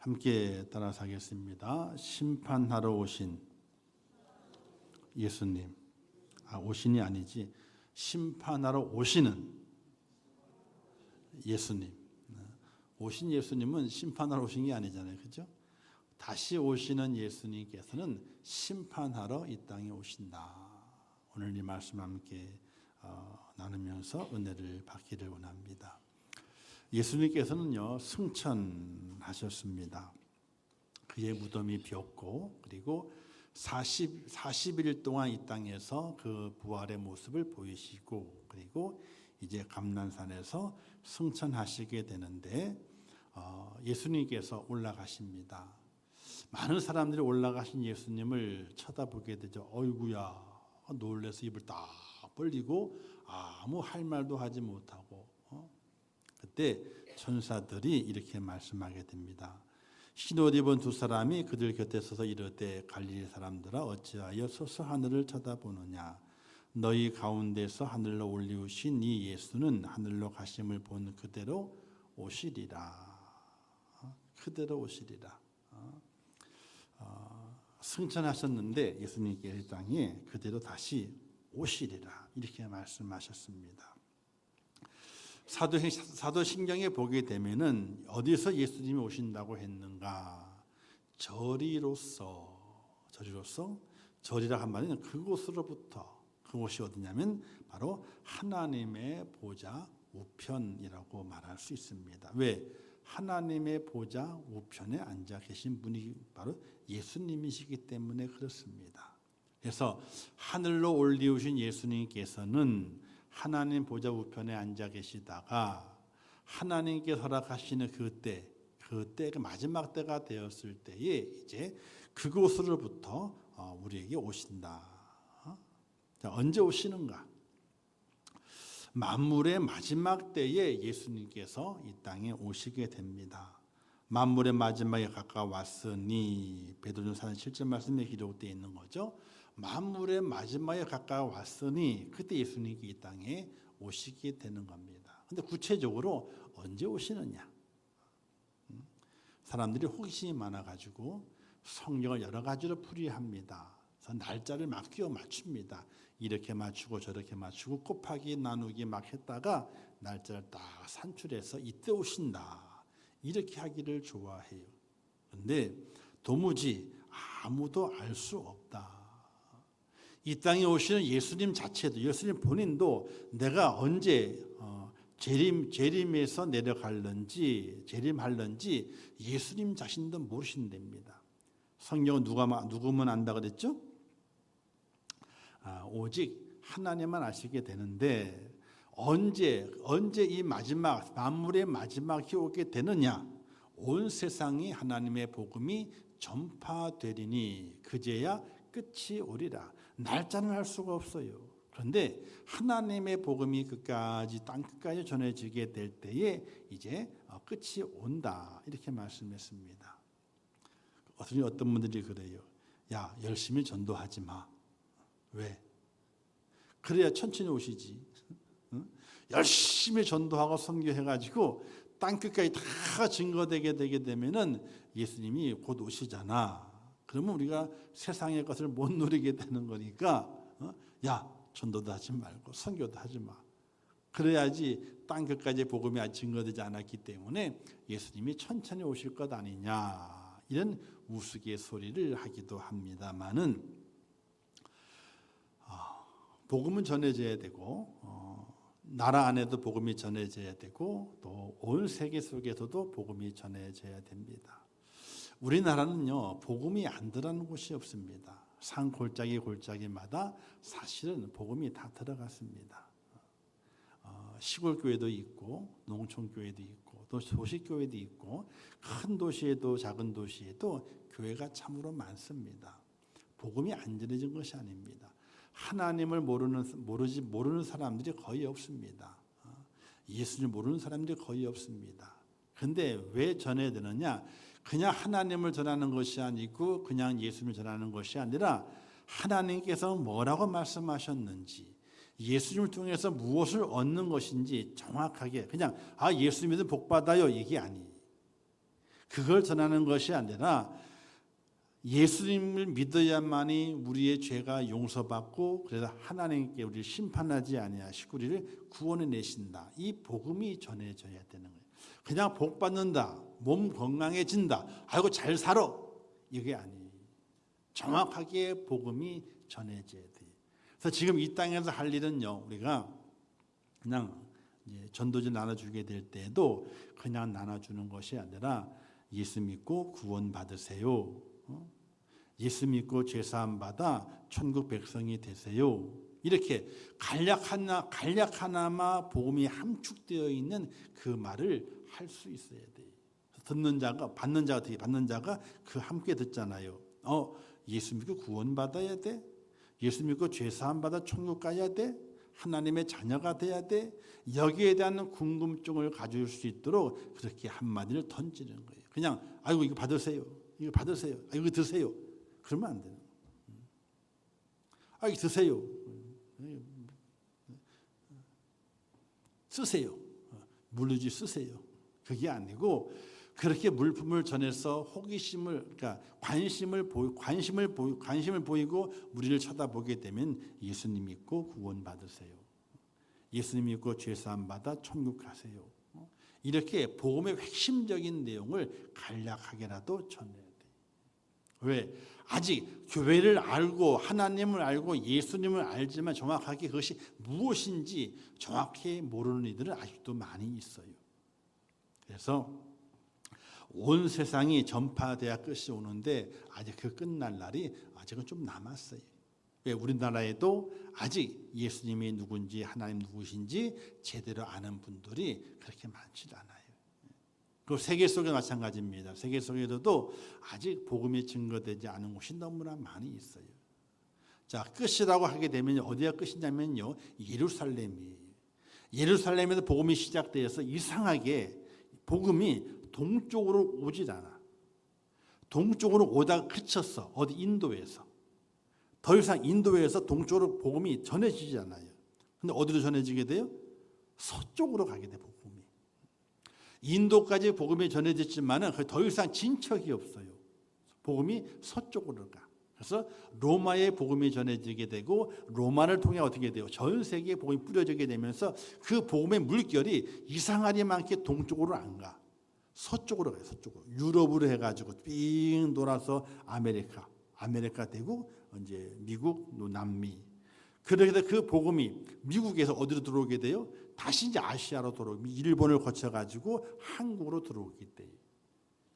함께 따라서 하겠습니다. 심판하러 오신 예수님. 오신이 아니지. 심판하러 오시는 예수님. 오신 예수님은 심판하러 오신 게 아니잖아요. 그렇죠? 다시 오시는 예수님께서는 심판하러 이 땅에 오신다. 오늘 이 말씀 함께 나누면서 은혜를 받기를 원합니다. 예수님께서는요, 승천하셨습니다. 그의 무덤이 비었고, 그리고 40일 동안 이 땅에서 그 부활의 모습을 보이시고, 그리고 이제 감난산에서 승천하시게 되는데, 예수님께서 올라가십니다. 많은 사람들이 올라가신 예수님을 쳐다보게 되죠. 어이구야, 놀라서 입을 딱 벌리고 아무 할 말도 하지 못하고, 그때 천사들이 이렇게 말씀하게 됩니다. 흰옷 입은 두 사람이 그들 곁에 서서 이르되 갈릴리 사람들아 어찌하여 서서 하늘을 쳐다보느냐. 너희 가운데서 하늘로 올리우신 이 예수는 하늘로 가심을 본 그대로 오시리라. 그대로 오시리라. 승천하셨는데 예수님께서 이 땅에 그대로 다시 오시리라. 이렇게 말씀하셨습니다. 사도신경에 보게 되면은 어디서 예수님이 오신다고 했는가? 저리로서 절이라 한 말은 그곳으로부터, 그곳이 어디냐면 바로 하나님의 보좌 우편이라고 말할 수 있습니다. 왜? 하나님의 보좌 우편에 앉아 계신 분이 바로 예수님이시기 때문에 그렇습니다. 그래서 하늘로 올리우신 예수님께서는 하나님 보좌 우편에 앉아 계시다가 하나님께서 허락하시는 그때 마지막 때가 되었을 때에 이제 그곳으로부터 우리에게 오신다. 자, 언제 오시는가? 만물의 마지막 때에 예수님께서 이 땅에 오시게 됩니다. 만물의 마지막에 가까웠으니, 베드로전서 7절 말씀에 기록되어 있는 거죠. 만물의 마지막에 가까웠으니 그때 예수님이 이 땅에 오시게 되는 겁니다. 그런데 구체적으로 언제 오시느냐? 사람들이 호기심이 많아가지고 성경을 여러 가지로 풀이합니다. 그래서 날짜를 막 끼워 맞춥니다. 이렇게 맞추고 저렇게 맞추고 곱하기 나누기 막 했다가 날짜를 딱 산출해서 이때 오신다. 이렇게 하기를 좋아해요. 그런데 도무지 아무도 알 수 없다. 이 땅에 오시는 예수님 자체도, 예수님 본인도 내가 언제 재림에서 내려갈는지, 재림할는지 예수님 자신도 모르신답니다. 성경은 누구만 안다 그랬죠? 오직 하나님만 아시게 되는데 언제 이 마지막, 만물의 마지막이 오게 되느냐? 온 세상이 하나님의 복음이 전파되리니 그제야 끝이 오리라. 날짜는 알 수가 없어요. 그런데 하나님의 복음이 땅 끝까지 전해지게 될 때에 이제 끝이 온다. 이렇게 말씀했습니다. 어떤 분들이 그래요. 야, 열심히 전도하지 마. 왜? 그래야 천천히 오시지. 열심히 전도하고 선교해가지고 땅 끝까지 다 증거되게 되게 되면은 예수님이 곧 오시잖아. 그러면 우리가 세상의 것을 못 누리게 되는 거니까 야, 전도도 하지 말고 선교도 하지 마. 그래야지 땅 끝까지 복음이 아직 증거되지 않았기 때문에 예수님이 천천히 오실 것 아니냐, 이런 우스갯소리를 하기도 합니다만은 복음은 전해져야 되고 나라 안에도 복음이 전해져야 되고 또 온 세계 속에서도 복음이 전해져야 됩니다. 우리나라는요, 복음이 안 들어가는 곳이 없습니다. 산 골짜기마다 사실은 복음이 다 들어갔습니다. 시골 교회도 있고 농촌 교회도 있고 또 도시 교회도 있고 큰 도시에도 작은 도시에도 교회가 참으로 많습니다. 복음이 안 전해진 것이 아닙니다. 하나님을 모르는 사람들이 거의 없습니다. 예수를 모르는 사람들이 거의 없습니다. 그런데 왜 전해야 되느냐? 그냥 하나님을 전하는 것이 아니고 그냥 예수를 전하는 것이 아니라 하나님께서 뭐라고 말씀하셨는지, 예수님을 통해서 무엇을 얻는 것인지 정확하게, 그냥 예수 믿으면 복 받아요 이게 아니에요. 그걸 전하는 것이 아니라 예수님을 믿어야만이 우리의 죄가 용서받고 그래서 하나님께 우리를 심판하지 아니하시고 우리를 구원해 내신다. 이 복음이 전해져야 되는 거예요. 그냥 복 받는다, 몸 건강해진다, 아이고 잘 살아, 이게 아니에요. 정확하게 복음이 전해져야 돼요. 그래서 지금 이 땅에서 할 일은요, 우리가 그냥 전도지 나눠주게 될 때에도 그냥 나눠주는 것이 아니라 예수 믿고 구원 받으세요. 예수 믿고 죄사함 받아 천국 백성이 되세요. 이렇게 간략 하나마 복음이 함축되어 있는 그 말을 할 수 있어야 돼요. 듣는 자가 받는 자가 되게 받는 자가 그 함께 듣잖아요. 예수 믿고 구원 받아야 돼. 예수 믿고 죄사함 받아 천국 가야 돼. 하나님의 자녀가 돼야 돼. 여기에 대한 궁금증을 가질 수 있도록 그렇게 한마디를 던지는 거예요. 그냥 아이고 이거 받으세요. 이거 받으세요. 이거 드세요. 그러면 안 돼요. 이거 드세요. 쓰세요. 물르지 쓰세요. 그게 아니고 그렇게 물품을 전해서 호기심을 그러니까 관심을 보이고 우리를 쳐다보게 되면 예수님 믿고 구원 받으세요. 예수님 믿고 죄사함 받아 천국 가세요. 이렇게 복음의 핵심적인 내용을 간략하게라도 전해야 돼요. 왜? 아직 교회를 알고 하나님을 알고 예수님을 알지만 정확하게 그것이 무엇인지 정확히 모르는 이들은 아직도 많이 있어요. 그래서 온 세상이 전파돼야 끝이 오는데 아직 그 끝날 날이 아직은 좀 남았어요. 왜? 우리나라에도 아직 예수님이 누군지 하나님 누구신지 제대로 아는 분들이 그렇게 많지 않아요. 그 세계 속에 마찬가지입니다. 세계 속에도 아직 복음이 증거되지 않은 곳이 너무나 많이 있어요. 자, 끝이라고 하게 되면 어디가 끝이냐면요, 예루살렘이에요. 예루살렘에서 복음이 시작되어서 이상하게 복음이 동쪽으로 오질 않아. 동쪽으로 오다가 그쳤어. 어디 인도에서. 더 이상 인도에서 동쪽으로 복음이 전해지지 않아요. 근데 어디로 전해지게 돼요? 서쪽으로 가게 돼, 복음이. 인도까지 복음이 전해졌지만은 더 이상 진척이 없어요. 복음이 서쪽으로 가. 그래서 로마의 복음이 전해지게 되고 로마를 통해 어떻게 돼요? 전 세계에 복음이 뿌려지게 되면서 그 복음의 물결이 이상하리만큼 동쪽으로 안 가. 서쪽으로 가요. 서쪽으로. 유럽으로 해가지고 삥 돌아서 아메리카 되고 이제 미국, 남미. 그래서 그 복음이 미국에서 어디로 들어오게 돼요? 다시 이제 아시아로 들어오고 일본을 거쳐가지고 한국으로 들어오게 돼요.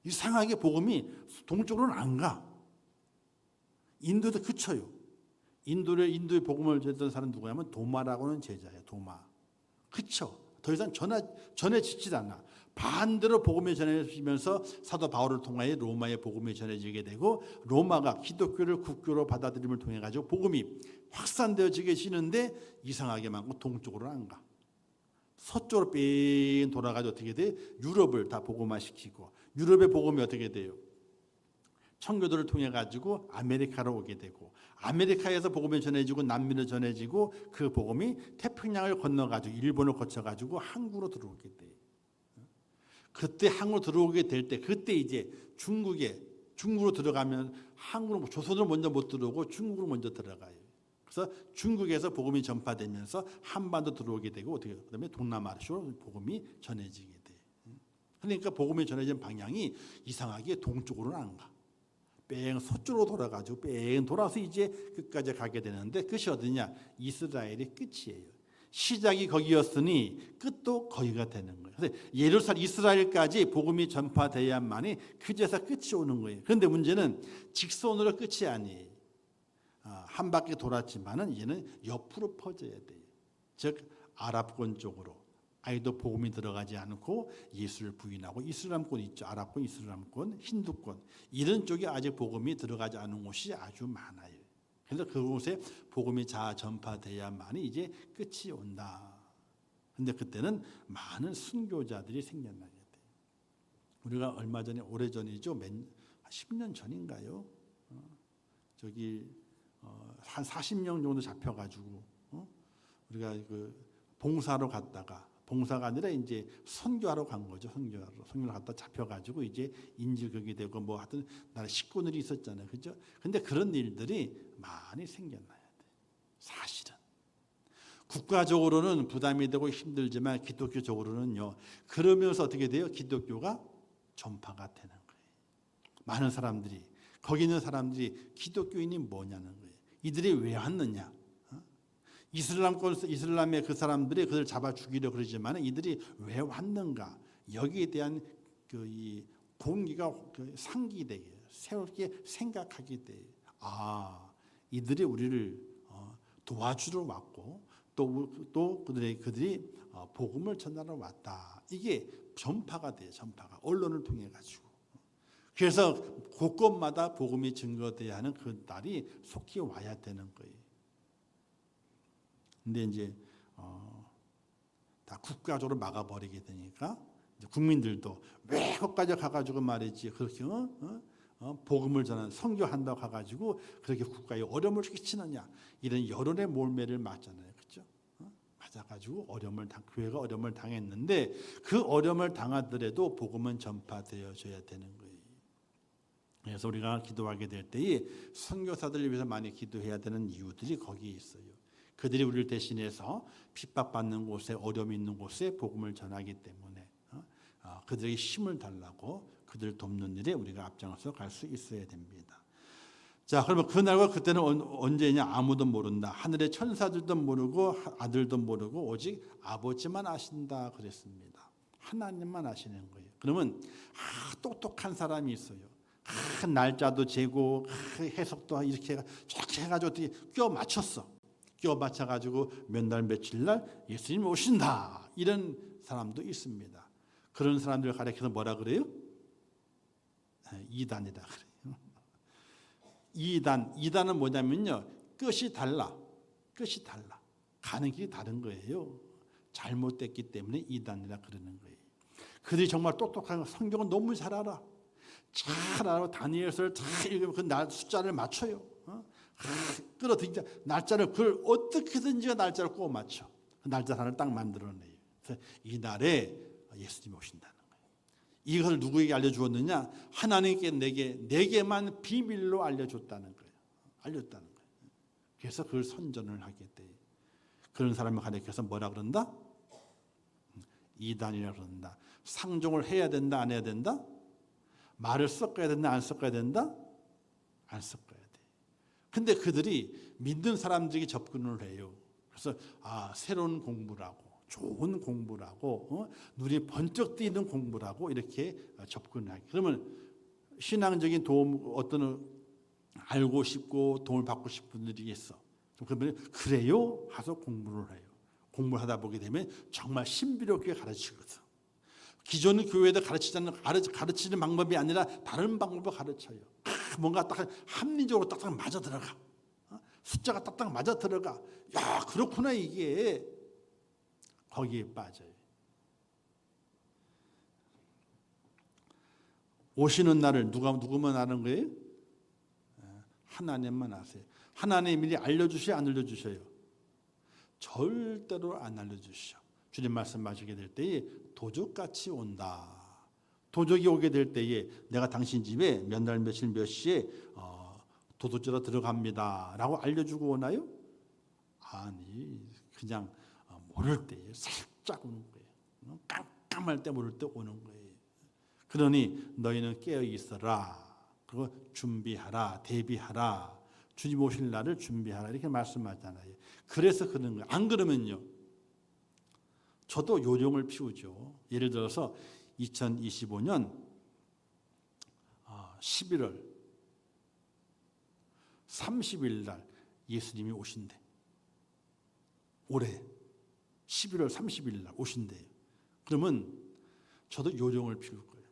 이상하게 복음이 동쪽으로는 안 가. 인도도 그쳐요. 인도의 복음을 전했던 사람 누구냐면 도마라고는 제자예요. 도마. 그쳐. 더 이상 전해지질 않아. 반대로 복음이 전해지면서 사도 바울을 통하여 로마의 복음이 전해지게 되고 로마가 기독교를 국교로 받아들임을 통해 가지고 복음이 확산되어지게 되는데 이상하게 많고 동쪽으로 안 가. 서쪽으로 삥 돌아가지고 어떻게 돼? 유럽을 다 복음화시키고 유럽의 복음이 어떻게 돼요? 청교도를 통해 가지고 아메리카로 오게 되고 아메리카에서 복음이 전해지고 남미로 전해지고 그 복음이 태평양을 건너 가지고 일본을 거쳐 가지고 한국으로 들어오게 돼요. 그때 한국으로 들어오게 될 때 그때 이제 중국으로 들어가면 한국으로 조선으로 먼저 못 들어오고 중국으로 먼저 들어가요. 그래서 중국에서 복음이 전파되면서 한반도 들어오게 되고 어떻게 그다음에 동남아시아로 복음이 전해지게 돼요. 그러니까 복음이 전해진 방향이 이상하게 동쪽으로는 안 가. 뺑 서쪽으로 돌아가지고 뺑 돌아서 이제 끝까지 가게 되는데 끝이 어디냐? 이스라엘이 끝이에요. 시작이 거기였으니 끝도 거기가 되는 거예요. 그래서 예루살렘 이스라엘까지 복음이 전파돼야만이 그제서 끝이 오는 거예요. 그런데 문제는 직선으로 끝이 아니에요. 한 바퀴 돌았지만은 이제는 옆으로 퍼져야 돼요. 즉 아랍권 쪽으로. 아이도 복음이 들어가지 않고 예수를 부인하고 이슬람권 있죠. 아랍권, 이슬람권, 힌두권 이런 쪽에 아직 복음이 들어가지 않은 곳이 아주 많아요. 그래서 그곳에 복음이 전파돼야만이 이제 끝이 온다. 그런데 그때는 많은 순교자들이 생겨나게 돼요. 우리가 얼마 전에 오래전이죠. 10년 전인가요? 한 40명 정도 잡혀가지고 우리가 그 봉사로 갔다가 봉사가 아니라 이제 선교하러 간 거죠. 선교를 갔다 잡혀가지고 이제 인질 거기 되고 뭐 하여튼 나라 식구들이 있었잖아요. 그죠? 근데 그런 일들이 많이 생겨나야 돼. 사실은. 국가적으로는 부담이 되고 힘들지만 기독교적으로는요. 그러면서 어떻게 돼요? 기독교가 전파가 되는 거예요. 많은 사람들이 거기 있는 사람들이 기독교인이 뭐냐는 거예요. 이들이 왜 왔느냐? 이슬람의 그 사람들이 그들 잡아 죽이려 그러지만 이들이 왜 왔는가? 여기에 대한 이 공기가 상기되게 새롭게 생각하게 돼. 아, 이들이 우리를 도와주러 왔고 또 그들이 복음을 전하러 왔다. 이게 전파가 돼요. 전파가 언론을 통해 가지고. 그래서 곳곳마다 복음이 증거돼야 하는 그 날이 속히 와야 되는 거예요. 근데 이제 다 국가적으로 막아버리게 되니까 국민들도 왜 거기까지 가가지고 말이지 그렇게 복음을 전하는 선교한다고 가가지고 그렇게 국가에 어려움을 끼치느냐 이런 여론의 몰매를 맞잖아요, 그렇죠? 맞아가지고 교회가 어려움을 당했는데 그 어려움을 당하더라도 복음은 전파되어져야 되는 거예요. 그래서 우리가 기도하게 될 때에 선교사들을 위해서 많이 기도해야 되는 이유들이 거기에 있어요. 그들이 우리를 대신해서 핍박받는 곳에 어려움이 있는 곳에 복음을 전하기 때문에 그들에게 힘을 달라고 그들을 돕는 일에 우리가 앞장서 갈 수 있어야 됩니다. 자, 그러면 그날과 그때는 언제냐? 아무도 모른다. 하늘의 천사들도 모르고 아들도 모르고 오직 아버지만 아신다 그랬습니다. 하나님만 아시는 거예요. 그러면 똑똑한 사람이 있어요. 날짜도 재고 해석도 이렇게 해가지고 어떻게 껴 맞췄어. 끼워 맞춰가지고 몇 날 며칠 날 예수님 오신다 이런 사람도 있습니다. 그런 사람들을 가리켜서 뭐라 그래요? 이단이라 그래요. 이단은 뭐냐면요, 끝이 달라. 가는 길이 다른 거예요. 잘못됐기 때문에 이단이라 그러는 거예요. 그들이 정말 똑똑한 성경은 너무 잘 알아. 다니엘서를 다 읽으면 그 숫자를 맞춰요. 끌어들이자 날짜를 그걸 어떻게든지 날짜를 꼭 맞춰. 그 날짜 하나를 딱 만들어내요. 그래서 이 날에 예수님이 오신다는 거예요. 이것을 누구에게 알려주었느냐? 하나님께 내게만 비밀로 알려줬다는 거예요. 그래서 그걸 선전을 하게 돼요. 그런 사람을 가리켜서 뭐라 그런다? 이단이라 그런다. 상종을 해야 된다, 안 해야 된다? 말을 섞어야 된다, 안 섞어야 된다? 안 섞어야 돼. 근데 그들이 믿는 사람들에게 접근을 해요. 그래서 새로운 공부라고, 좋은 공부라고, 눈이 번쩍 뜨이는 공부라고 이렇게 접근하게. 그러면 신앙적인 도움 어떤 알고 싶고 도움을 받고 싶은 분들이 있어. 그러면 그래요? 하서 공부를 해요. 공부를 하다 보게 되면 정말 신비롭게 가르치거든. 기존 교회에서 가르치는 방법이 아니라 다른 방법을 가르쳐요. 뭔가 딱 합리적으로 딱딱 맞아 들어가. 숫자가 딱딱 맞아 들어가. 야, 그렇구나 이게. 거기에 빠져요. 오시는 날을 누구만 아는 거예요? 하나님만 아세요. 하나님이 미리 알려주셔요, 안 알려주셔요? 절대로 안 알려주시죠. 주님 말씀 마시게 될 때에 도적같이 온다. 도적이 오게 될 때에 내가 당신 집에 몇 날 며칠 몇 시에 도둑질러 들어갑니다 라고 알려주고 오나요? 아니, 그냥 모를 때에 살짝 오는 거예요. 깜깜할 때 모를 때 오는 거예요. 그러니 너희는 깨어 있어라. 그리고 준비하라, 대비하라. 주님 오실 날을 준비하라 이렇게 말씀하잖아요. 그래서 그런 거예요. 안 그러면요, 저도 요령을 피우죠. 예를 들어서 2025년 11월 30일 날 예수님이 오신대. 올해 11월 30일 날 오신대요. 그러면 저도 요령을 피울 거예요.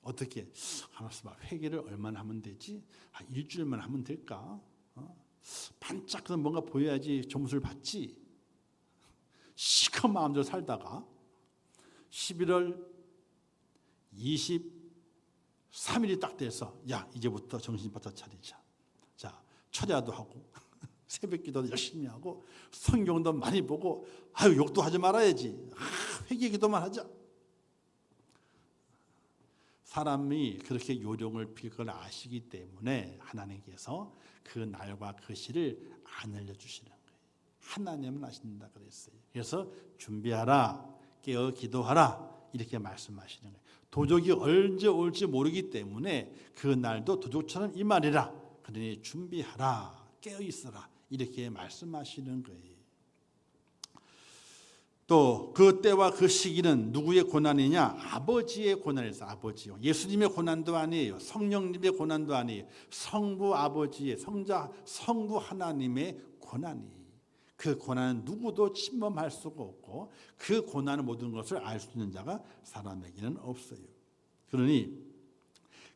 어떻게? 가만있어 봐. 회개를 얼마나 하면 되지? 일주일만 하면 될까? 반짝 뭔가 보여야지 점수를 받지. 시커먼 마음대로 살다가 11월 23일이 딱 돼서 야, 이제부터 정신 바짝 차리자. 자, 철야도 하고 새벽기도 열심히 하고 성경도 많이 보고 욕도 하지 말아야지. 회개기도만 하자. 사람이 그렇게 요령을 필 걸 아시기 때문에 하나님께서 그 날과 그 시를 안 알려주시는 거예요. 하나님은 아신다 그랬어요. 그래서 준비하라, 깨어 기도하라 이렇게 말씀하시는 거예요. 도적이 언제 올지 모르기 때문에 그 날도 도적처럼 임하리라. 그러니 준비하라, 깨어 있어라 이렇게 말씀하시는 거예요. 또 그 때와 그 시기는 누구의 고난이냐? 아버지의 고난이었어요. 아버지요. 예수님의 고난도 아니에요. 성령님의 고난도 아니에요. 성부 아버지의 성부 하나님의 고난이에요. 그 고난은 누구도 침범할 수가 없고 그 고난의 모든 것을 알 수 있는 자가 사람에게는 없어요. 그러니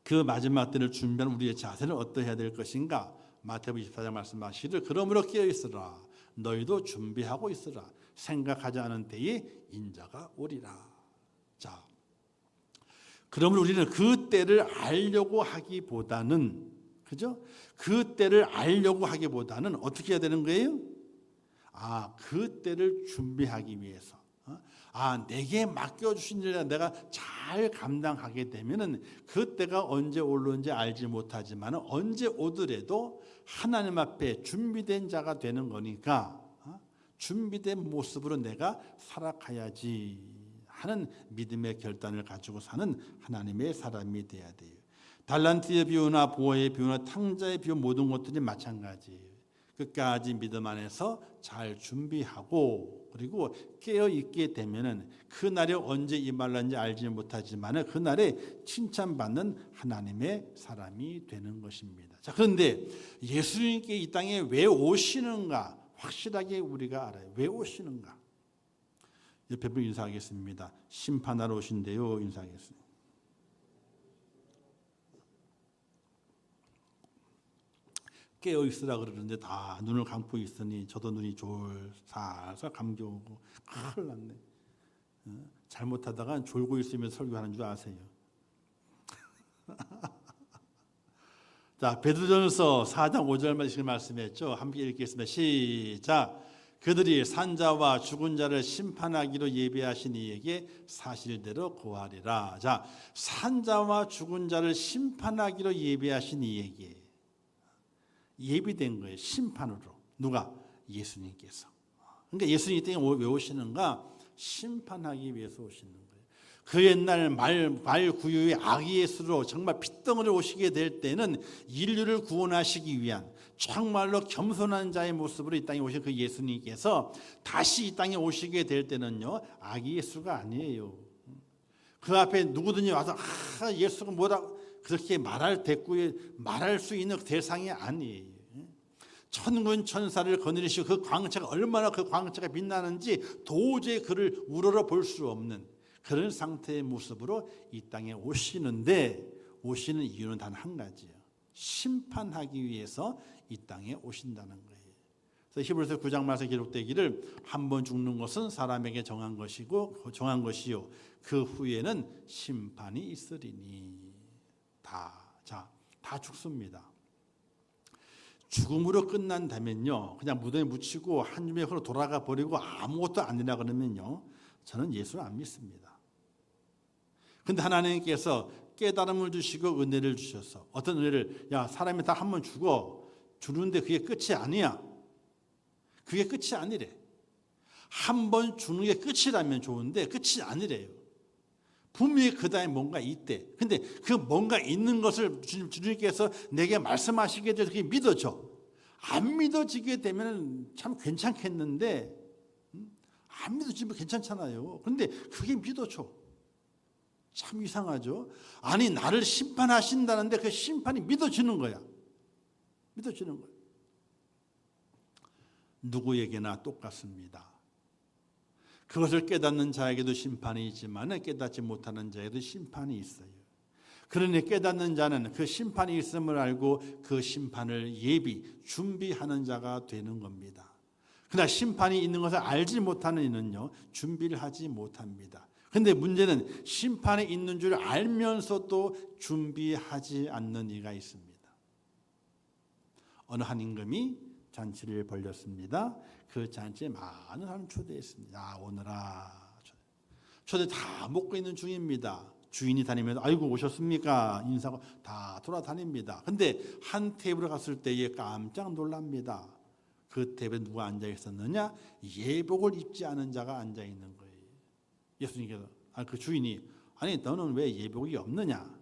그 마지막 때를 준비한 우리의 자세는 어떠해야 될 것인가? 마태복음 24장 말씀하시기를 그러므로 깨어 있으라. 너희도 준비하고 있으라. 생각하지 않은 때에 인자가 오리라. 자, 그러면 우리는 그 때를 알려고 하기보다는, 그죠? 그 때를 알려고 하기보다는 어떻게 해야 되는 거예요? 그 때를 준비하기 위해서. 내게 맡겨주신 일을 내가 잘 감당하게 되면은 그 때가 언제 올는지 알지 못하지만 언제 오더라도 하나님 앞에 준비된 자가 되는 거니까 준비된 모습으로 내가 살아가야지 하는 믿음의 결단을 가지고 사는 하나님의 사람이 돼야 돼요. 달란트의 비유나 보호의 비유나 탕자의 비유 모든 것들이 마찬가지예요. 끝까지 믿음 안에서 잘 준비하고 그리고 깨어 있게 되면은 그 날이 언제 임할는지 알지 못하지만 그 날에 칭찬받는 하나님의 사람이 되는 것입니다. 자, 그런데 예수님께 이 땅에 왜 오시는가? 확실하게 우리가 알아요. 왜 오시는가? 옆에 분 인사하겠습니다. 심판하러 오신대요. 인사하겠습니다. 깨어 있으라 그러는데 다 눈을 감고 있으니 저도 눈이 살살 감겨오고 큰일 났네. 잘못하다가 졸고 있으면 설교하는 줄 아세요. 자, 베드로전서 4장 5절 말씀 말씀했죠. 함께 읽겠습니다. 시작. 그들이 산자와 죽은 자를 심판하기로 예비하신 이에게 사실대로 고하리라. 자, 산자와 죽은 자를 심판하기로 예비하신 이에게 예비된 거예요. 심판으로. 누가? 예수님께서. 그러니까 예수님이 이 땅에 왜 오시는가? 심판하기 위해서 오시는 거예요. 그 옛날 말 구유의 아기 예수로 정말 핏덩어리 오시게 될 때는 인류를 구원하시기 위한 정말로 겸손한 자의 모습으로 이 땅에 오신 그 예수님께서 다시 이 땅에 오시게 될 때는요, 아기 예수가 아니에요. 그 앞에 누구든지 와서 예수가 뭐라 그렇게 말할 수 있는 대상이 아니에요. 천군 천사를 거느리시고 그 광채가 얼마나 그 광채가 빛나는지 도저히 그를 우러러 볼 수 없는 그런 상태의 모습으로 이 땅에 오시는데 오시는 이유는 단 한 가지예요. 심판하기 위해서 이 땅에 오신다는 거예요. 그래서 히브리서 9장 말씀에 기록되기를 한 번 죽는 것은 사람에게 정한 것이요 그 후에는 심판이 있으리니. 다 죽습니다. 죽음으로 끝난다면요, 그냥 무덤에 묻히고 한 줌의 흙으로 돌아가 버리고 아무것도 아니라 그러면요, 저는 예수를 안 믿습니다. 근데 하나님께서 깨달음을 주시고 은혜를 주셔서 어떤 은혜를, 사람이 다 한 번 죽는데 그게 끝이 아니야. 그게 끝이 아니래. 한 번 죽는 게 끝이라면 좋은데 끝이 아니래요. 분명히 그 다음에 뭔가 있대. 근데 그 뭔가 있는 것을 주님께서 내게 말씀하시게 돼서 그게 믿어져. 안 믿어지게 되면 참 괜찮겠는데, 안 믿어지면 괜찮잖아요. 그런데 그게 믿어져. 참 이상하죠. 아니, 나를 심판하신다는데 그 심판이 믿어지는 거야. 믿어지는 거야. 누구에게나 똑같습니다. 그것을 깨닫는 자에게도 심판이 있지만 깨닫지 못하는 자에게도 심판이 있어요. 그러니 깨닫는 자는 그 심판이 있음을 알고 그 심판을 준비하는 자가 되는 겁니다. 그러나 심판이 있는 것을 알지 못하는 이는요, 준비를 하지 못합니다. 그런데 문제는 심판이 있는 줄 알면서도 준비하지 않는 이가 있습니다. 어느 한 임금이 잔치를 벌렸습니다. 그 잔치에 많은 사람 초대했습니다. 오너라. 초대 다 먹고 있는 중입니다. 주인이 다니면서 아이고 오셨습니까? 인사하고 다 돌아다닙니다. 근데 한 테이블에 갔을 때에 깜짝 놀랍니다. 그 테이블에 누가 앉아 있었느냐? 예복을 입지 않은 자가 앉아 있는 거예요. 예수님께서 그 주인이 아니 너는 왜 예복이 없느냐?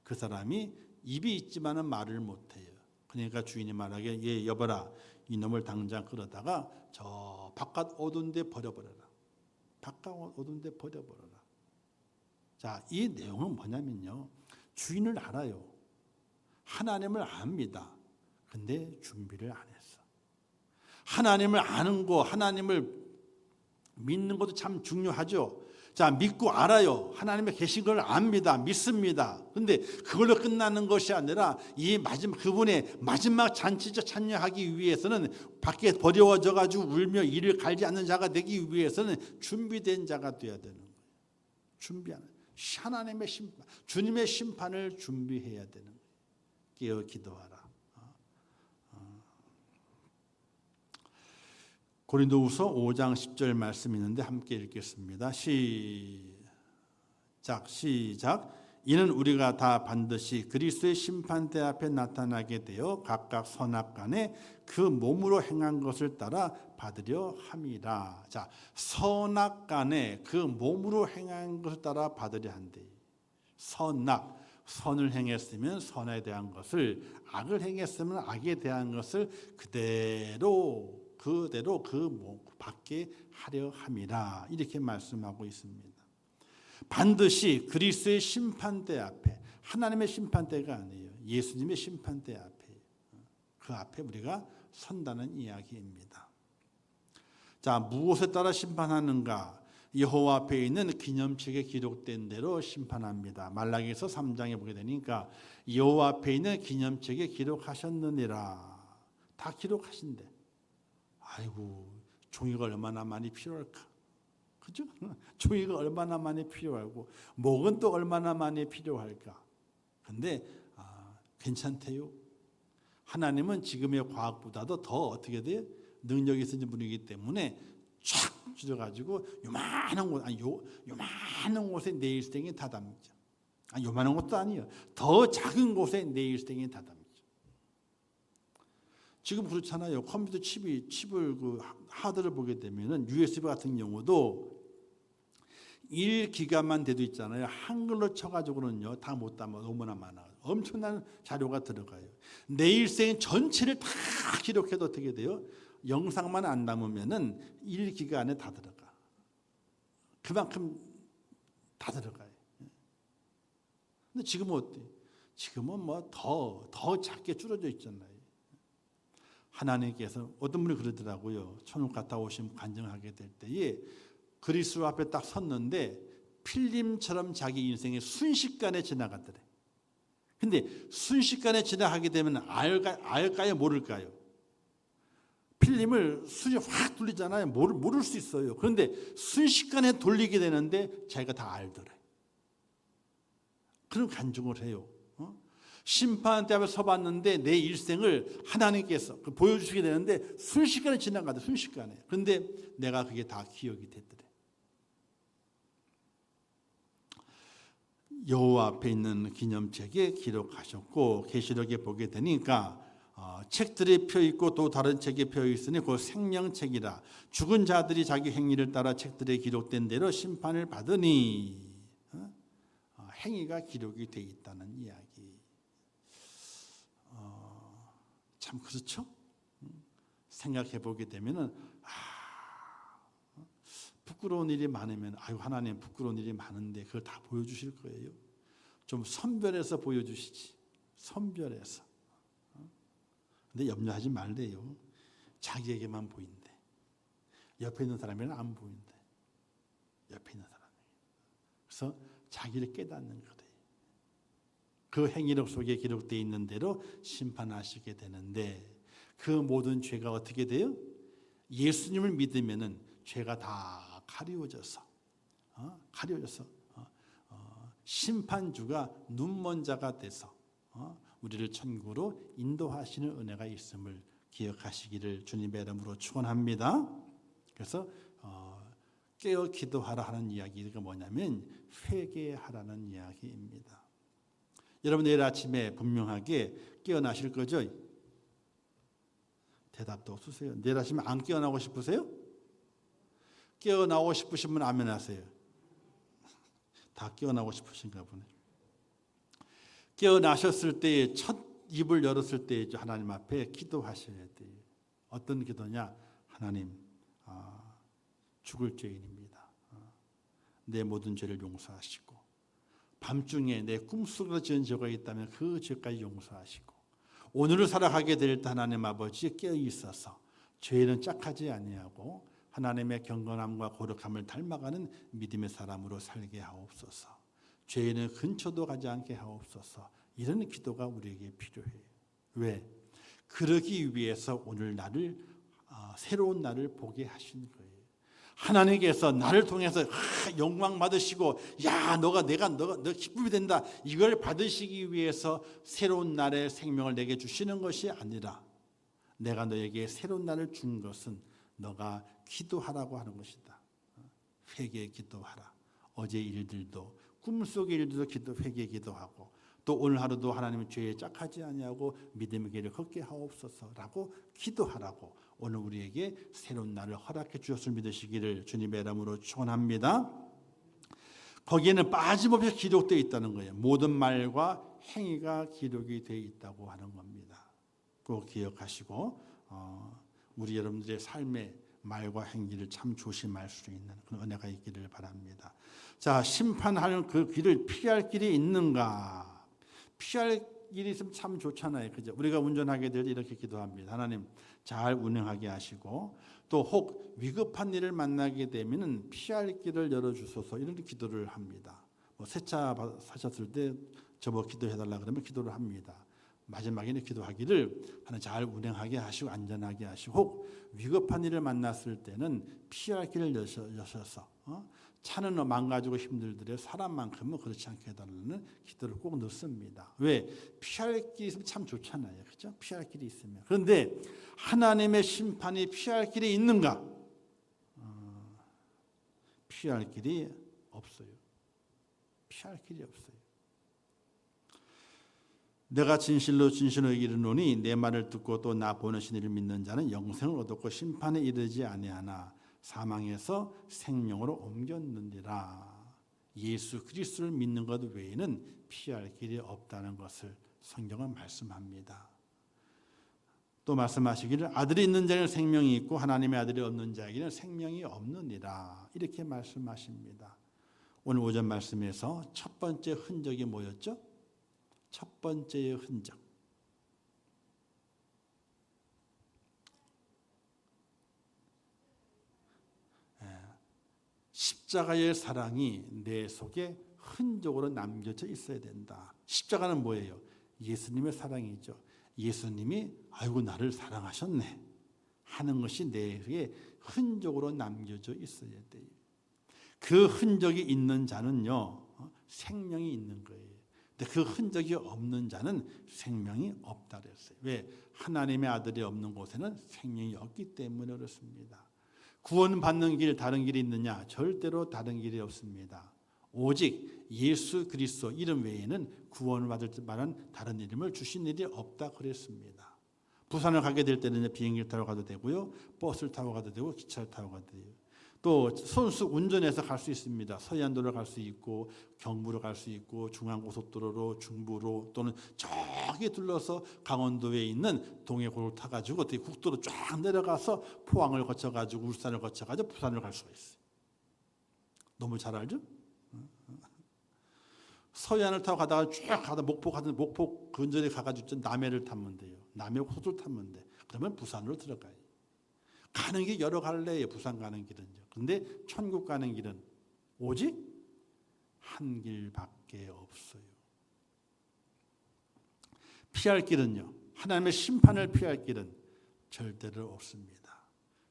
그 사람이 입이 있지만은 말을 못해요. 그러니까 주인이 말하기에 예 여봐라 이놈을 당장 끌어다가 저 바깥 어두운 데 버려버려라. 바깥 어두운 데 버려버려라. 자, 이 내용은 뭐냐면요. 주인을 알아요. 하나님을 압니다. 근데 준비를 안 했어. 하나님을 아는 거, 하나님을 믿는 것도 참 중요하죠. 자, 믿고 알아요. 하나님의 계신 걸 압니다. 믿습니다. 근데 그걸로 끝나는 것이 아니라 이 그분의 마지막 잔치에 참여하기 위해서는 밖에 버려져 가지고 울며 이를 갈지 않는 자가 되기 위해서는 준비된 자가 되어야 되는 거예요. 준비하는 하나님의 심판, 주님의 심판을 준비해야 되는 거예요. 깨어 기도하라. 고린도후서 5장 10절 말씀이 있는데 함께 읽겠습니다. 시작. 이는 우리가 다 반드시 그리스도의 심판대 앞에 나타나게 되어 각각 선악간에 그 몸으로 행한 것을 따라 받으려 함이라. 자, 선악간에 그 몸으로 행한 것을 따라 받으려 한대. 선을 행했으면 선에 대한 것을, 악을 행했으면 악에 대한 것을 그대로 그 받게 하려 함이라. 이렇게 말씀하고 있습니다. 반드시 그리스도의 심판대 앞에, 하나님의 심판대가 아니에요. 예수님의 심판대 앞에, 그 앞에 우리가 선다는 이야기입니다. 자, 무엇에 따라 심판하는가? 여호와 앞에 있는 기념책에 기록된 대로 심판합니다. 말라기서 3장에 보게 되니까 여호와 앞에 있는 기념책에 기록하셨느니라. 다 기록하신대. 아이고, 종이가 얼마나 많이 필요할까? 그죠? 종이가 얼마나 많이 필요하고 목은 또 얼마나 많이 필요할까? 근데 괜찮대요. 하나님은 지금의 과학보다도 더 어떻게 돼요? 능력이 있으신 분이기 때문에 쫙 줄여가지고 요만한 곳에 내 일생이 다 담죠. 요만한 것도 아니에요. 더 작은 곳에 내 일생이 다 담죠. 지금 그렇잖아요. 컴퓨터 칩을 하드를 보게 되면은 USB 같은 경우도 1기가만 돼도 있잖아요. 한글로 쳐가지고는요 다 못 담아. 너무나 많아. 엄청난 자료가 들어가요. 내 일생 전체를 다 기록해도 어떻게 돼요? 영상만 안 담으면은 1기가 안에 다 들어가. 그만큼 다 들어가요. 근데 지금은 어때? 지금은 뭐 더 작게 줄어져 있잖아요. 하나님께서 어떤 분이 그러더라고요. 천국 갔다 오시면 간증하게 될 때에 그리스도 앞에 딱 섰는데 필름처럼 자기 인생이 순식간에 지나갔더래. 근데 순식간에 지나가게 되면 알까요? 모를까요? 필름을 확 돌리잖아요. 모를 수 있어요. 그런데 순식간에 돌리게 되는데 자기가 다 알더래. 그런 간증을 해요. 심판대 앞에 서봤는데 내 일생을 하나님께서 보여주시게 되는데 순식간에 지나가다. 순식간에. 그런데 내가 그게 다 기억이 됐더래. 여호와 앞에 있는 기념책에 기록하셨고 계시록에 보게 되니까 책들이 펴 있고 또 다른 책이 펴 있으니 그 생명책이라. 죽은 자들이 자기 행위를 따라 책들에 기록된 대로 심판을 받으니 행위가 기록이 돼 있다는 이야기. 참 그렇죠? 생각해 보게 되면은 부끄러운 일이 많으면 하나님 부끄러운 일이 많은데 그걸 다 보여주실 거예요. 좀 선별해서 보여주시지. 선별해서. 근데 염려하지 말래요. 자기에게만 보인대. 옆에 있는 사람에게는 안 보인대. 옆에 있는 사람에게. 그래서 자기를 깨닫는 거래요. 그 행위록 속에 기록되어 있는 대로 심판하시게 되는데 그 모든 죄가 어떻게 돼요? 예수님을 믿으면은 죄가 다 가리워져서 심판주가 눈먼 자가 돼서 우리를 천국으로 인도하시는 은혜가 있음을 기억하시기를 주님의 이름으로 축원합니다. 그래서 깨어 기도하라 하는 이야기가 뭐냐면 회개하라는 이야기입니다. 여러분 내일 아침에 분명하게 깨어나실 거죠? 대답도 없으세요. 내일 아침에 안 깨어나고 싶으세요? 깨어나고 싶으시면 아멘 하세요. 다 깨어나고 싶으신가 보네. 깨어나셨을 때에 첫 입을 열었을 때 하나님 앞에 기도하셔야 돼요. 어떤 기도냐? 하나님, 죽을 죄인입니다. 내 모든 죄를 용서하시고 밤중에 내 꿈속으로 지은 죄가 있다면 그 죄까지 용서하시고 오늘을 살아가게 될 때 하나님 아버지 깨어 있어서 죄는 짝하지 아니하고 하나님의 경건함과 거룩함을 닮아가는 믿음의 사람으로 살게 하옵소서. 죄는 근처도 가지 않게 하옵소서. 이런 기도가 우리에게 필요해요. 왜? 그러기 위해서 오늘 나를 새로운 날을 보게 하신 거예요. 하나님께서 나를 통해서 영광 받으시고 너가 기쁨이 된다. 이걸 받으시기 위해서 새로운 날의 생명을 내게 주시는 것이 아니라 내가 너에게 새로운 날을 준 것은 너가 기도하라고 하는 것이다. 회개 기도하라. 어제 일들도 꿈속의 일들도 회개 기도하고 또 오늘 하루도 하나님의 죄에 짝하지 아니하고 믿음의 길을 걷게 하옵소서라고 기도하라고 오늘 우리에게 새로운 날을 허락해 주셨을 믿으시기를 주님의 이름으로 축원합니다. 거기에는 빠짐없이 기록되어 있다는 거예요. 모든 말과 행위가 기록이 되어 있다고 하는 겁니다. 꼭 기억하시고 우리 여러분들의 삶의 말과 행위를 참 조심할 수 있는 그런 은혜가 있기를 바랍니다. 자, 심판하는 그 길을 피할 길이 있는가? 피할 일이 있으면 참 좋잖아요. 그죠? 우리가 운전하게 될 이렇게 기도합니다. 하나님 잘 운행하게 하시고 또 혹 위급한 일을 만나게 되면 피할 길을 열어주소서 이런 기도를 합니다. 새 차 사셨을 때 저보 기도해달라 그러면 기도를 합니다. 마지막에는 기도하기를 하나님 잘 운행하게 하시고 안전하게 하시고 혹 위급한 일을 만났을 때는 피할 길을 여셔서 차는 망가지고 힘들더라도 사람만큼은 그렇지 않게 해달라는 기도를 꼭 넣습니다. 왜? 피할 길이 있으면 참 좋잖아요. 그렇죠? 피할 길이 있으면. 그런데 하나님의 심판이 피할 길이 있는가? 피할 길이 없어요. 피할 길이 없어요. 내가 진실로 이르노니 내 말을 듣고 또 나 보내신 이를 믿는 자는 영생을 얻었고 심판에 이르지 아니하나 사망에서 생명으로 옮겼느니라. 예수 그리스도를 믿는 것 외에는 피할 길이 없다는 것을 성경은 말씀합니다. 또 말씀하시기를 아들이 있는 자에게는 생명이 있고 하나님의 아들이 없는 자에게는 생명이 없느니라. 이렇게 말씀하십니다. 오늘 오전 말씀에서 첫 번째 흔적이 뭐였죠? 첫 번째의 흔적. 십자가의 사랑이 내 속에 흔적으로 남겨져 있어야 된다. 십자가는 뭐예요? 예수님의 사랑이죠. 예수님이 아이고 나를 사랑하셨네 하는 것이 내게 흔적으로 남겨져 있어야 돼요. 그 흔적이 있는 자는요 생명이 있는 거예요. 근데 그 흔적이 없는 자는 생명이 없다 그랬어요. 왜? 하나님의 아들이 없는 곳에는 생명이 없기 때문에 그렇습니다. 구원받는 길 다른 길이 있느냐? 절대로 다른 길이 없습니다. 오직 예수 그리스도 이름 외에는 구원을 받을 만한 다른 이름을 주신 일이 없다 그랬습니다. 부산을 가게 될 때는 비행기를 타고 가도 되고요. 버스를 타고 가도 되고 기차를 타고 가도 돼요. 또 손수 운전해서 갈 수 있습니다. 서해안도로 갈 수 있고 경부로 갈 수 있고 중앙고속도로로 중부로 또는 저기 둘러서 강원도에 있는 동해고를 타가지고 어떻게 국도로 쫙 내려가서 포항을 거쳐가지고 울산을 거쳐가지고 부산을 갈 수가 있어요. 너무 잘 알죠? 서해안을 타고 가다가 쭉 가다 목포 근전에 가가지고 남해를 타면 돼요. 남해 호수를 타면 돼. 그러면 부산으로 들어가요. 가는 길 여러 갈래예요. 부산 가는 길은요. 그런데 천국 가는 길은 오직 한 길밖에 없어요. 피할 길은요. 하나님의 심판을 피할 길은 절대로 없습니다.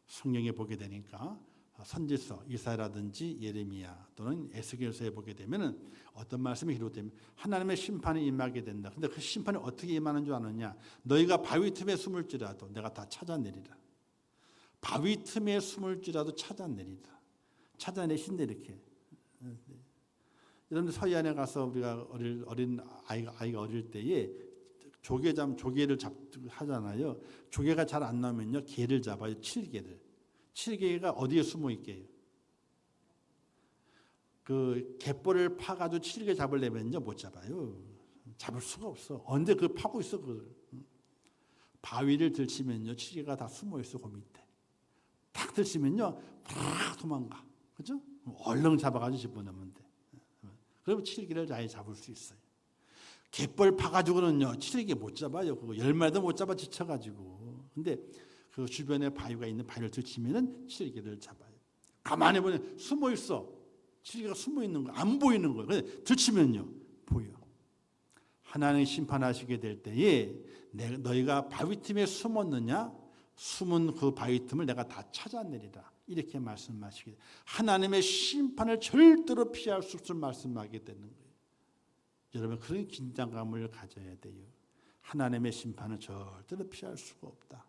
성경에 보게 되니까 선지서 이사야라든지 예레미야 또는 에스겔서에 보게 되면은 어떤 말씀이 기록되면 하나님의 심판이 임하게 된다. 근데 그 심판이 어떻게 임하는 줄 아느냐? 너희가 바위 틈에 숨을지라도 내가 다 찾아내리라. 바위 틈에 숨을지라도 찾아내리라. 찾아내신다 이렇게. 여러분들 서해안에 가서 우리가 어린 아이가 어릴 때에 조개를 하잖아요. 조개가 잘 안 나오면요 개를 잡아요. 칠개가 어디에 숨어 있게요? 그 갯벌을 파가지고 칠개 잡으려면요 못 잡아요. 잡을 수가 없어. 언제 그 파고 있어 그걸. 바위를 들치면요 칠개가 다 숨어 있어 그 밑에. 딱 들치면요 팍 도망가. 그죠? 얼른 잡아가지고 집어넣으면 돼. 그러면 칠개를 잘 잡을 수 있어요. 갯벌 파가지고는요 칠개 못 잡아요. 그거 10마리도 못 잡아 지쳐가지고. 근데 그 주변에 바위가 있는 바위를 들치면은 칠개를 잡아요. 가만히 보면 숨어 있어. 칠개가 숨어 있는 거 안 보이는 거예요. 근데 들치면요 보여. 하나님 심판하시게 될 때에 너희가 바위 틈에 숨었느냐? 숨은 그 바위 틈을 내가 다 찾아내리라. 이렇게 말씀하시게 돼요. 하나님의 심판을 절대로 피할 수 없을 말씀하게 되는 거예요. 여러분 그런 긴장감을 가져야 돼요. 하나님의 심판을 절대로 피할 수가 없다.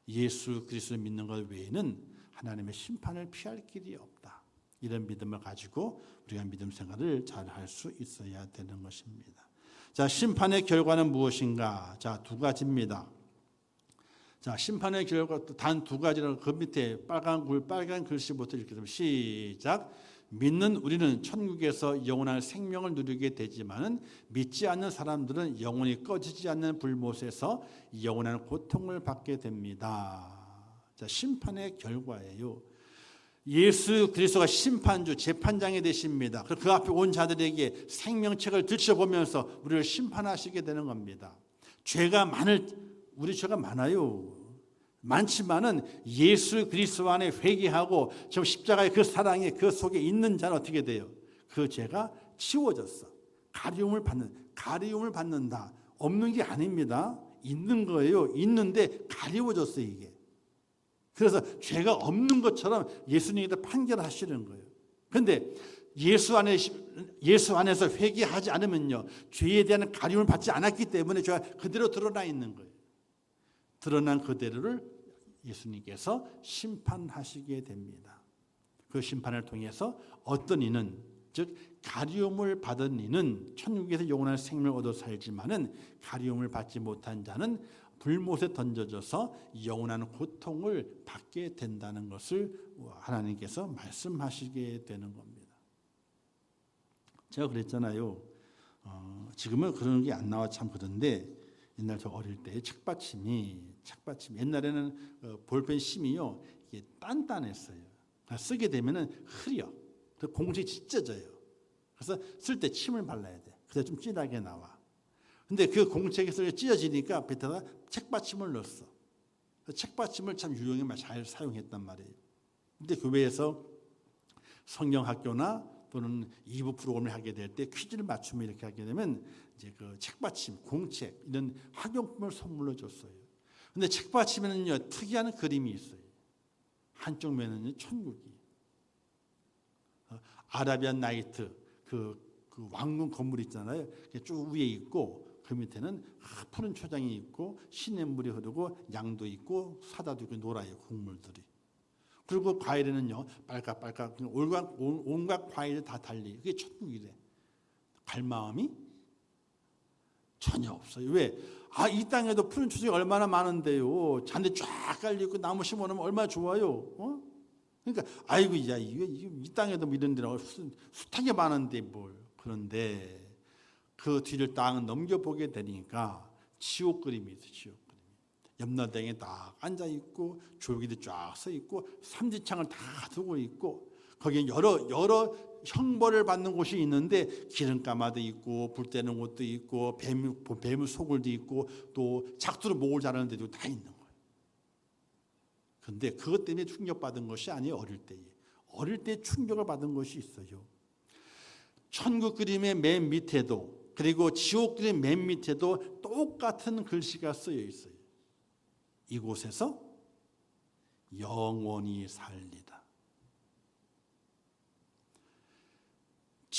예수 그리스도를 믿는 것 외에는 하나님의 심판을 피할 길이 없다. 이런 믿음을 가지고 우리가 믿음 생활을 잘 할 수 있어야 되는 것입니다. 자, 심판의 결과는 무엇인가? 자, 두 가지입니다. 자, 심판의 결과 단 두 가지라는 그 밑에 빨간 글씨부터 읽게 되면 시작. 믿는 우리는 천국에서 영원한 생명을 누리게 되지만은 믿지 않는 사람들은 영원히 꺼지지 않는 불못에서 영원한 고통을 받게 됩니다. 자, 심판의 결과예요. 예수 그리스도가 심판주 재판장이 되십니다. 그 앞에 온 자들에게 생명책을 들춰보면서 우리를 심판하시게 되는 겁니다. 우리 죄가 많아요. 많지만은 예수 그리스도 안에 회개하고 저 십자가의 그 사랑에 그 속에 있는 자는 어떻게 돼요? 그 죄가 치워졌어. 가리움을 받는다. 없는 게 아닙니다. 있는 거예요. 있는데 가리워졌어요 이게. 그래서 죄가 없는 것처럼 예수님께서 판결하시는 거예요. 그런데 예수 안에서 회개하지 않으면요 죄에 대한 가리움을 받지 않았기 때문에 죄가 그대로 드러나 있는 거예요. 드러난 그대로를 예수님께서 심판하시게 됩니다. 그 심판을 통해서 어떤 이는 즉 가리움을 받은 이는 천국에서 영원한 생명을 얻어 살지만은 가리움을 받지 못한 자는 불못에 던져져서 영원한 고통을 받게 된다는 것을 하나님께서 말씀하시게 되는 겁니다. 제가 그랬잖아요. 지금은 그런 게 안 나와 참 그런데 옛날 저 어릴 때 책받침 옛날에는 볼펜 심이요 이게 단단했어요. 쓰게 되면은 흐려. 그래서 공책이 찢어져요. 그래서 쓸 때 침을 발라야 돼. 그래서 좀 진하게 나와. 근데 그 공책에서 찢어지니까 밑에다가 책받침을 넣었어. 책받침을 참 유용히 잘 사용했단 말이에요. 근데 교회에서 성경학교나 또는 2부 프로그램을 하게 될 때 퀴즈를 맞추면 이렇게 하게 되면 이제 그 책받침, 공책 이런 학용품을 선물로 줬어요. 근데 책받침에는요 특이한 그림이 있어요. 한쪽 면에는 천국이, 아라비안 나이트 그 왕궁 건물 있잖아요. 쭉 위에 있고 그 밑에는 푸른 초장이 있고 시냇물이 흐르고 양도 있고 사다도 있고 노라요 국물들이. 그리고 과일에는요 빨갛 온갖 과일이 다 달리. 그게 천국이래. 갈 마음이 전혀 없어요. 왜? 이 땅에도 푸른 초장이 얼마나 많은데요. 잔디 쫙 깔려 있고 나무 심어놓으면 얼마나 좋아요. 그러니까 아이고 야 이 땅에도 이런 데는 숱하게 많은데 뭘. 그런데 그 뒤를 딱 넘겨보게 되니까 지옥 그림이 있어요. 지옥 그림이. 옆나당에 딱 앉아 있고 졸기도 쫙 서 있고 삼지창을 다 두고 있고 거기에 여러 형벌을 받는 곳이 있는데 기름가마도 있고 불 때는 곳도 있고 뱀 소굴도 있고 또 작두로 목을 자르는 데도 다 있는 거예요. 그런데 그것 때문에 충격받은 것이 아니에요. 어릴 때 충격을 받은 것이 있어요. 천국 그림의 맨 밑에도 그리고 지옥 그림 맨 밑에도 똑같은 글씨가 쓰여 있어요. 이곳에서 영원히 살리다.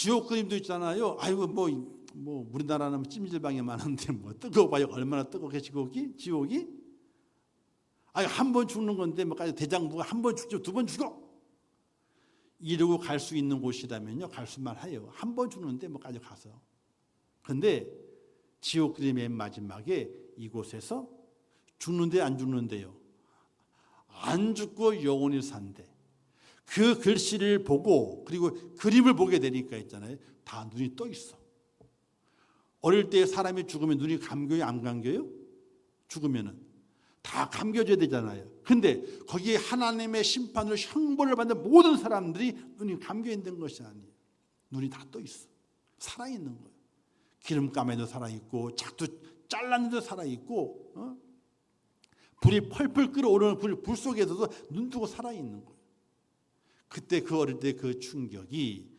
지옥 그림도 있잖아요. 아이고 뭐 우리나라는 찜질방이 많은데 뭐 뜨거워봐요. 얼마나 뜨겁게 지옥이? 아니 한 번 죽는 건데 뭐까지 대장부가 한 번 죽죠, 두 번 죽어. 이러고 갈 수 있는 곳이라면요, 갈 수만 해요. 한 번 죽는데 뭐까지 가서. 근데 지옥 그림의 마지막에 이곳에서 죽는데 안 죽는데요. 안 죽고 영원히 산대. 그 글씨를 보고 그리고 그림을 보게 되니까 있잖아요. 다 눈이 떠 있어. 어릴 때 사람이 죽으면 눈이 감겨요, 안 감겨요? 죽으면은 다 감겨져야 되잖아요. 근데 거기에 하나님의 심판으로 형벌을 받는 모든 사람들이 눈이 감겨 있는 것이 아니에요. 눈이 다 떠 있어. 살아 있는 거예요. 기름감에도 살아 있고 작두 잘랐는데도 살아 있고 불이 펄펄 끓어오르는 불 속에서도 눈 뜨고 살아 있는 거예요. 그때 그 어릴 때 그 충격이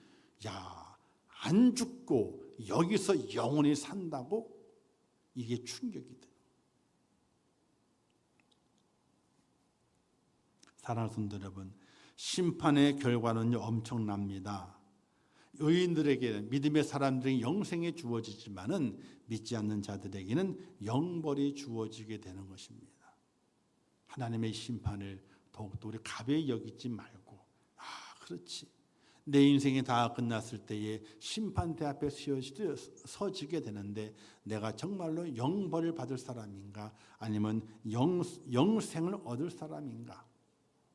안 죽고 여기서 영원히 산다고 이게 충격이 돼요. 사랑하는 성도 여러분, 심판의 결과는 엄청납니다. 의인들에게 믿음의 사람들에게 영생이 주어지지만은 믿지 않는 자들에게는 영벌이 주어지게 되는 것입니다. 하나님의 심판을 더욱더 우리 가벼이 여기지 말고 그렇지. 내 인생이 다 끝났을 때에 심판대 앞에 서지게 되는데 내가 정말로 영벌을 받을 사람인가 아니면 영생을 얻을 사람인가.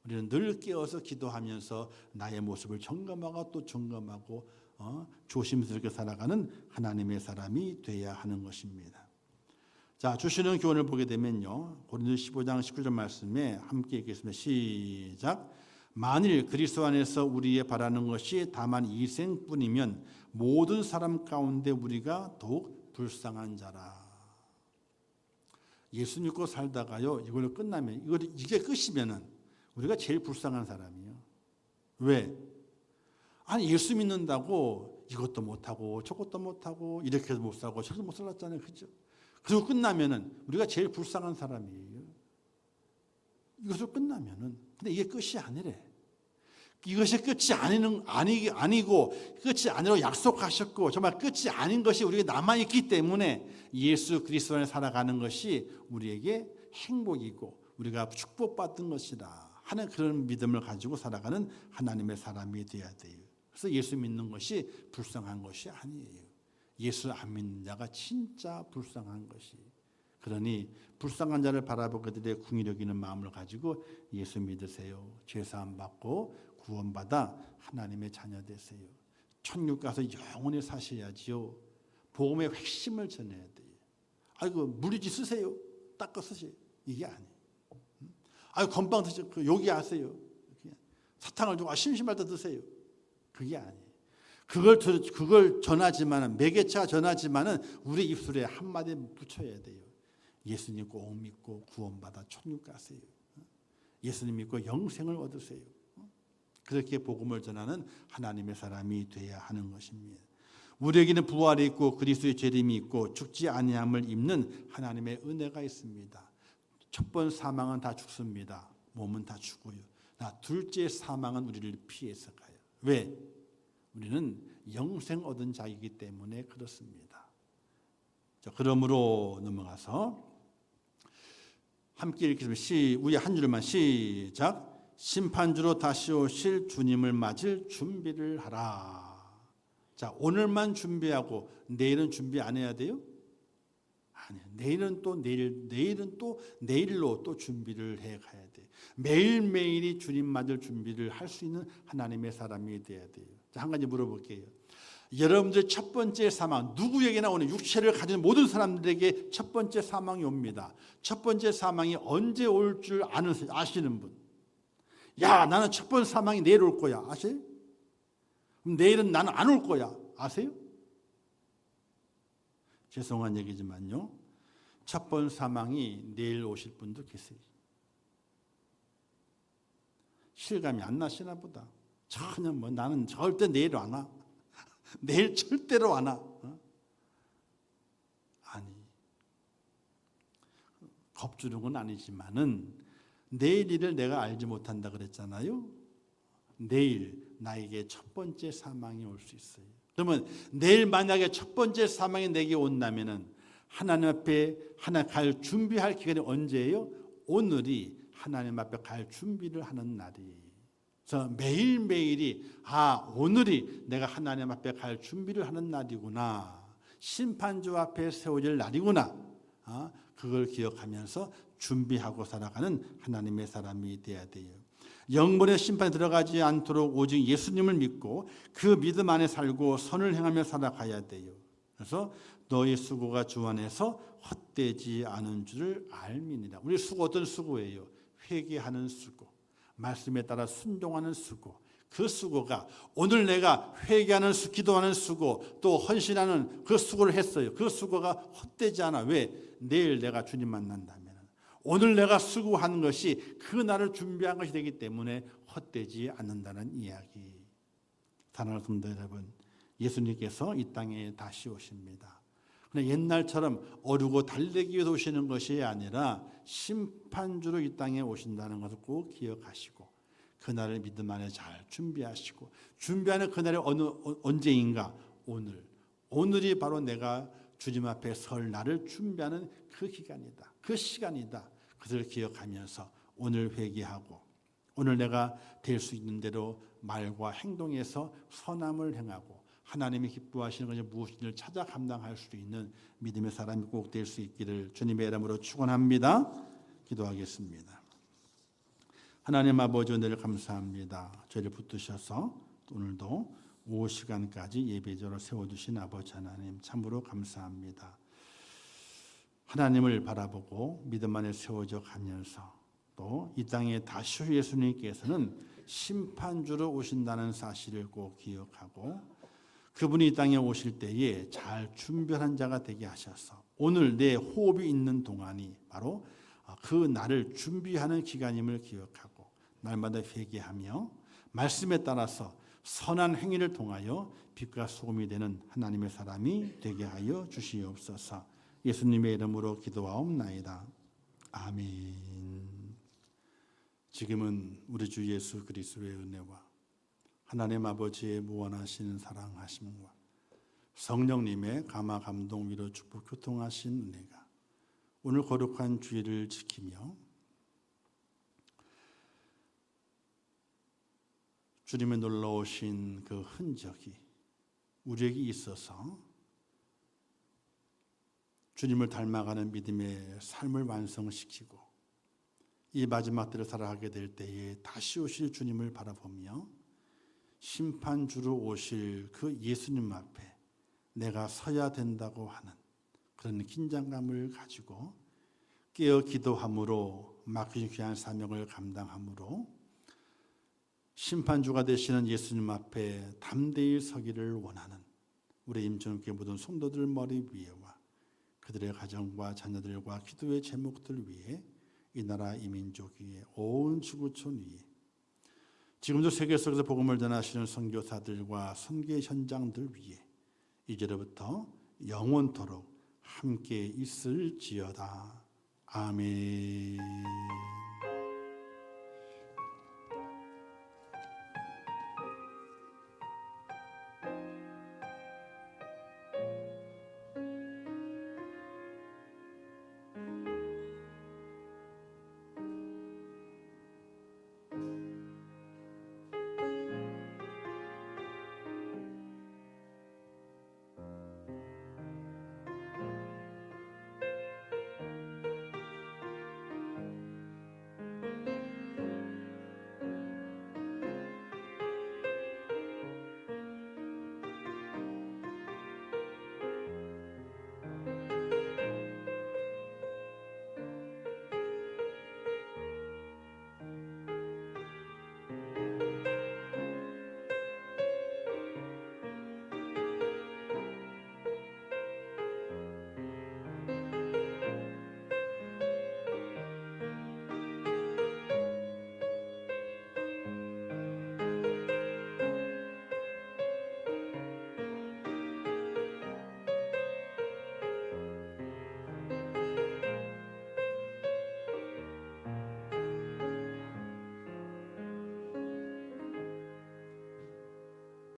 우리는 늘 깨어서 기도하면서 나의 모습을 점검하고 또 점검하고 조심스럽게 살아가는 하나님의 사람이 되어야 하는 것입니다. 자, 주시는 교훈을 보게 되면요, 고린도서 15장 19절 말씀에 함께 읽겠습니다. 시작. 만일 그리스도 안에서 우리의 바라는 것이 다만 이생뿐이면 모든 사람 가운데 우리가 더욱 불쌍한 자라. 예수 믿고 살다가요, 이걸로 끝나면 이게 끝이면은 우리가 제일 불쌍한 사람이에요. 왜? 아니 예수 믿는다고 이것도 못하고 저것도 못하고 이렇게 못 살고 저렇게 못 살았잖아요. 그죠? 그리고 끝나면은 우리가 제일 불쌍한 사람이에요. 이것을 끝나면은. 근데 이게 끝이 아니래. 이것이 끝이 아니고 끝이 아니라고 약속하셨고 정말 끝이 아닌 것이 우리에게 남아있기 때문에 예수 그리스도 안에 살아가는 것이 우리에게 행복이고 우리가 축복받은 것이다 하는 그런 믿음을 가지고 살아가는 하나님의 사람이 되어야 돼요. 그래서 예수 믿는 것이 불쌍한 것이 아니에요. 예수 안 믿는 자가 진짜 불쌍한 것이. 그러니 불쌍한 자를 바라보게 될 궁휼히 여기는 마음을 가지고 예수 믿으세요. 죄사함 받고 구원받아 하나님의 자녀 되세요. 천국 가서 영원히 사셔야지요. 복음의 핵심을 전해야 돼요. 아이고 무리지 쓰세요. 닦아 쓰세요. 이게 아니에요. 아이고 건빵 드세요. 요기 하세요. 사탕을 주고 심심할 때 드세요. 그게 아니에요. 그걸 전하지만은 매개차 전하지만은 우리 입술에 한마디 붙여야 돼요. 예수님 꼭 믿고 구원받아 천국 가세요. 예수님 믿고 영생을 얻으세요. 그렇게 복음을 전하는 하나님의 사람이 되어야 하는 것입니다. 우리에게는 부활이 있고 그리스도의 재림이 있고 죽지 아니함을 입는 하나님의 은혜가 있습니다. 첫 번 사망은 다 죽습니다. 몸은 다 죽어요. 둘째 사망은 우리를 피해서 가요. 왜? 우리는 영생 얻은 자이기 때문에 그렇습니다. 자, 그러므로 넘어가서 함께 읽겠습니다. 우리 한 줄만 시작. 심판주로 다시 오실 주님을 맞을 준비를 하라. 자, 오늘만 준비하고 내일은 준비 안 해야 돼요? 아니요. 내일은 또 내일로 또 준비를 해 가야 돼요. 매일매일이 주님 맞을 준비를 할 수 있는 하나님의 사람이 돼야 돼요. 자, 한 가지 물어볼게요. 여러분들 첫 번째 사망, 누구에게나 오는 육체를 가진 모든 사람들에게 첫 번째 사망이 옵니다. 첫 번째 사망이 언제 올 줄 아시는 분? 야, 나는 첫 번째 사망이 내일 올 거야. 아세요? 그럼 내일은 나는 안 올 거야. 아세요? 죄송한 얘기지만요. 첫 번째 사망이 내일 오실 분도 계세요. 실감이 안 나시나 보다. 전혀 나는 절대 내일 안 와. 내일 절대로 안 와. 아니. 겁주는 건 아니지만은 내일 일을 내가 알지 못한다 그랬잖아요. 내일 나에게 첫 번째 사망이 올 수 있어요. 그러면 내일 만약에 첫 번째 사망이 내게 온다면은 하나님 앞에 하나 갈 준비할 기간이 언제예요? 오늘이 하나님 앞에 갈 준비를 하는 날이. 그래서 매일매일이 오늘이 내가 하나님 앞에 갈 준비를 하는 날이구나. 심판주 앞에 세워질 날이구나. 그걸 기억하면서 준비하고 살아가는 하나님의 사람이 되어야 돼요. 영벌의 심판에 들어가지 않도록 오직 예수님을 믿고 그 믿음 안에 살고 선을 행하며 살아가야 돼요. 그래서 너희 수고가 주 안에서 헛되지 않은 줄을 알미니라. 우리 수고 어떤 수고예요? 회개하는 수고, 말씀에 따라 순종하는 수고. 그 수고가 오늘 내가 회개하는 수, 기도하는 수고, 또 헌신하는 그 수고를 했어요. 그 수고가 헛되지 않아. 왜? 내일 내가 주님 만난다면 오늘 내가 수고한 것이 그 날을 준비한 것이 되기 때문에 헛되지 않는다는 이야기. 사랑하는 성도 여러분, 예수님께서 이 땅에 다시 오십니다. 그런데 옛날처럼 어르고 달래기 위해서 오시는 것이 아니라 심판주로 이 땅에 오신다는 것을 꼭 기억하시고 그날을 믿음 안에 잘 준비하시고 준비하는 그날이 언제인가? 오늘이 바로 내가 주님 앞에 설 날을 준비하는 그 기간이다. 그 시간이다. 그것을 기억하면서 오늘 회개하고 오늘 내가 될 수 있는 대로 말과 행동에서 선함을 행하고 하나님이 기뻐하시는 것이 무엇인지를 찾아 감당할 수 있는 믿음의 사람이 꼭 될 수 있기를 주님의 이름으로 축원합니다. 기도하겠습니다. 하나님 아버지 은혜를 감사합니다. 저희를 붙드셔서 오늘도 오후 시간까지 예배자로 세워주신 아버지 하나님 참으로 감사합니다. 하나님을 바라보고 믿음 안에 세워져 가면서 또 이 땅에 다시 예수님께서는 심판주로 오신다는 사실을 꼭 기억하고 그분이 이 땅에 오실 때에 잘 준비한 자가 되게 하셔서 오늘 내 호흡이 있는 동안이 바로 그 날을 준비하는 기간임을 기억하고 날마다 회개하며 말씀에 따라서 선한 행위를 통하여 빛과 소금이 되는 하나님의 사람이 되게 하여 주시옵소서. 예수님의 이름으로 기도하옵나이다. 아멘. 지금은 우리 주 예수 그리스도의 은혜와 하나님 아버지의 무한하신 사랑하심과 성령님의 감화 감동 위로 축복 교통하신 은혜가 오늘 거룩한 주일을 지키며 주님의 놀라우신 그 흔적이 우리에게 있어서 주님을 닮아가는 믿음의 삶을 완성시키고 이 마지막 때를 살아가게 될 때에 다시 오실 주님을 바라보며 심판주로 오실 그 예수님 앞에 내가 서야 된다고 하는 그런 긴장감을 가지고 깨어 기도함으로 맡기신 귀한 사명을 감당함으로 심판주가 되시는 예수님 앞에 담대히 서기를 원하는 우리 임종교회 모든 성도들 머리 위에와 그들의 가정과 자녀들과 기도의 제목들 위에 이 나라 이 민족 위에 온 지구촌 위에 지금도 세계 속에서 복음을 전하시는 선교사들과 선교 현장들 위에 이제로부터 영원토록 함께 있을지어다. 아멘.